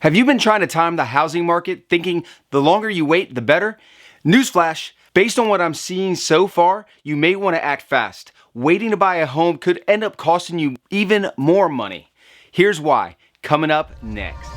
Have you been trying to time the housing market thinking the longer you wait, the better? Newsflash, based on what I'm seeing so far, you may want to act fast. Waiting to buy a home could end up costing you even more money. Here's why, coming up next.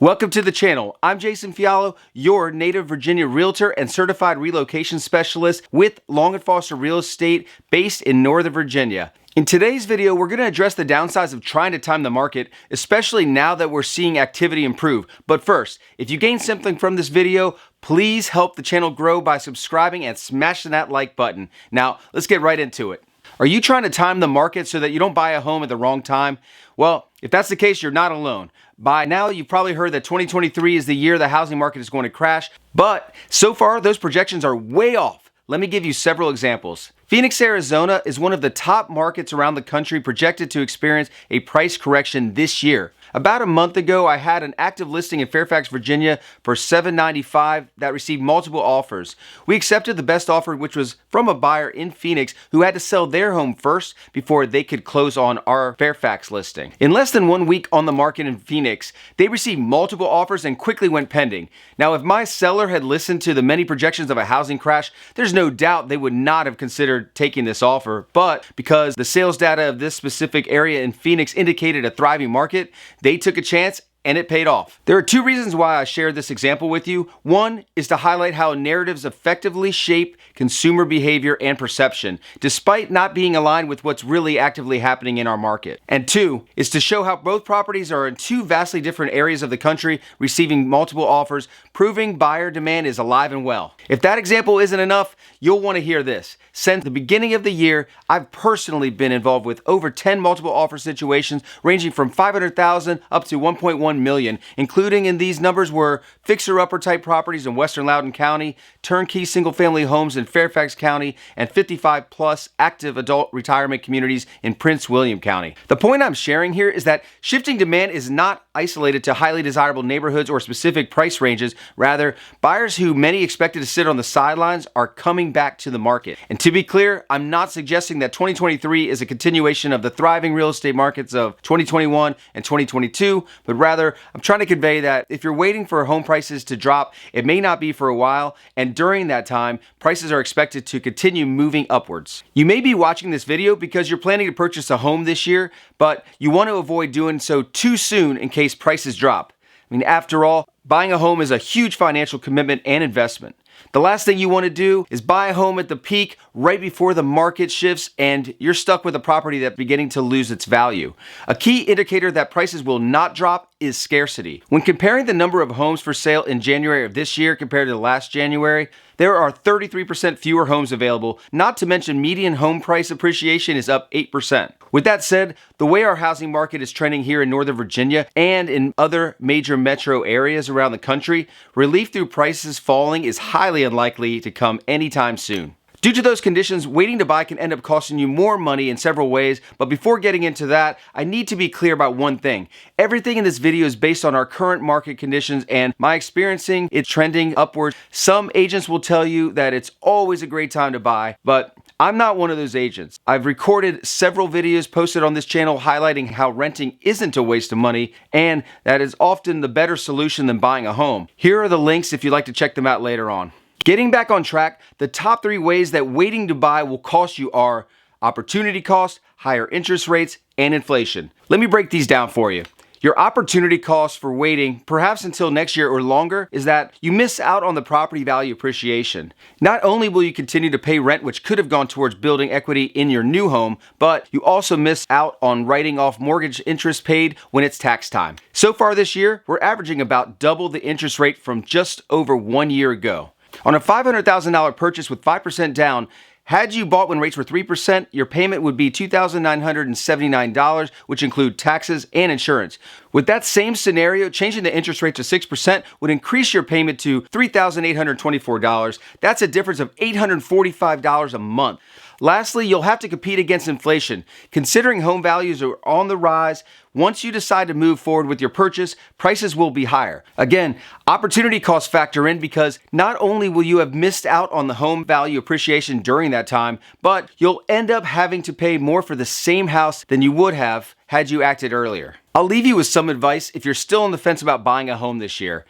Welcome to the channel. I'm Jason.fiallo, your native Virginia realtor and certified relocation specialist with Long & Foster Real Estate based in Northern Virginia. In today's video, we're going to address the downsides of trying to time the market, especially now that we're seeing activity improve. But first, if you gained something from this video, please help the channel grow by subscribing and smashing that like button. Now, let's get right into it. Are you trying to time the market so that you don't buy a home at the wrong time? Well, if that's the case, you're not alone. By now, you've probably heard that 2023 is the year the housing market is going to crash, but so far, those projections are way off. Let me give you several examples. Phoenix, Arizona is one of the top markets around the country projected to experience a price correction this year. About a month ago, I had an active listing in Fairfax, Virginia for $795 that received multiple offers. We accepted the best offer, which was from a buyer in Phoenix who had to sell their home first before they could close on our Fairfax listing. In less than 1 week on the market in Phoenix, they received multiple offers and quickly went pending. Now, if my seller had listened to the many projections of a housing crash, there's no doubt they would not have considered taking this offer. But because the sales data of this specific area in Phoenix indicated a thriving market, they took a chance and it paid off. There are two reasons why I shared this example with you. One is to highlight how narratives effectively shape consumer behavior and perception, despite not being aligned with what's really actively happening in our market. And two is to show how both properties are in two vastly different areas of the country receiving multiple offers, proving buyer demand is alive and well. If that example isn't enough, you'll want to hear this. Since the beginning of the year, I've personally been involved with over 10 multiple offer situations ranging from $500,000 up to $1.1 million, including in these numbers were fixer-upper type properties in Western Loudoun County, turnkey single-family homes in Fairfax County, and 55-plus active adult retirement communities in Prince William County. The point I'm sharing here is that shifting demand is not isolated to highly desirable neighborhoods or specific price ranges. Rather, buyers who many expected to sit on the sidelines are coming back to the market. And to be clear, I'm not suggesting that 2023 is a continuation of the thriving real estate markets of 2021 and 2022, but rather, I'm trying to convey that if you're waiting for home prices to drop, it may not be for a while, and during that time, prices are expected to continue moving upwards. You may be watching this video because you're planning to purchase a home this year, but you want to avoid doing so too soon in case prices drop. I mean, after all, buying a home is a huge financial commitment and investment. The last thing you want to do is buy a home at the peak right before the market shifts and you're stuck with a property that's beginning to lose its value. A key indicator that prices will not drop is scarcity. When comparing the number of homes for sale in January of this year compared to last January, there are 33% fewer homes available, not to mention median home price appreciation is up 8%. With that said, the way our housing market is trending here in Northern Virginia and in other major metro areas around the country, relief through prices falling is highly unlikely to come anytime soon. Due to those conditions, waiting to buy can end up costing you more money in several ways, but before getting into that, I need to be clear about one thing. Everything in this video is based on our current market conditions and my experiencing it trending upwards. Some agents will tell you that it's always a great time to buy, but I'm not one of those agents. I've recorded several videos posted on this channel highlighting how renting isn't a waste of money and that is often the better solution than buying a home. Here are the links if you'd like to check them out later on. Getting back on track, the top 3 ways that waiting to buy will cost you are opportunity cost, higher interest rates, and inflation. Let me break these down for you. Your opportunity cost for waiting, perhaps until next year or longer, is that you miss out on the property value appreciation. Not only will you continue to pay rent, which could have gone towards building equity in your new home, but you also miss out on writing off mortgage interest paid when it's tax time. So far this year, we're averaging about double the interest rate from just over 1 year ago. On a $500,000 purchase with 5% down, had you bought when rates were 3%, your payment would be $2,979, which include taxes and insurance. With that same scenario, changing the interest rate to 6% would increase your payment to $3,824. That's a difference of $845 a month. Lastly, you'll have to compete against inflation. Considering home values are on the rise, once you decide to move forward with your purchase, prices will be higher. Again, opportunity costs factor in because not only will you have missed out on the home value appreciation during that time, but you'll end up having to pay more for the same house than you would have had you acted earlier. I'll leave you with some advice if you're still on the fence about buying a home this year.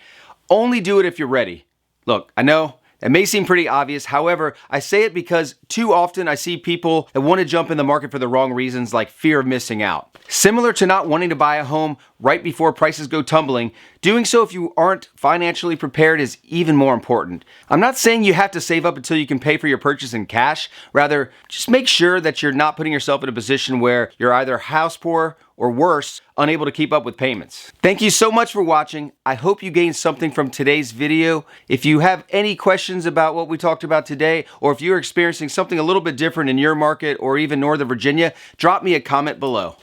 Only do it if you're ready. Look, I know it may seem pretty obvious. However, I say it because too often I see people that want to jump in the market for the wrong reasons, like fear of missing out. Similar to not wanting to buy a home right before prices go tumbling, doing so if you aren't financially prepared is even more important. I'm not saying you have to save up until you can pay for your purchase in cash. Rather, just make sure that you're not putting yourself in a position where you're either house poor or worse, unable to keep up with payments. Thank you so much for watching. I hope you gained something from today's video. If you have any questions about what we talked about today, or if you're experiencing something a little bit different in your market or even Northern Virginia, drop me a comment below.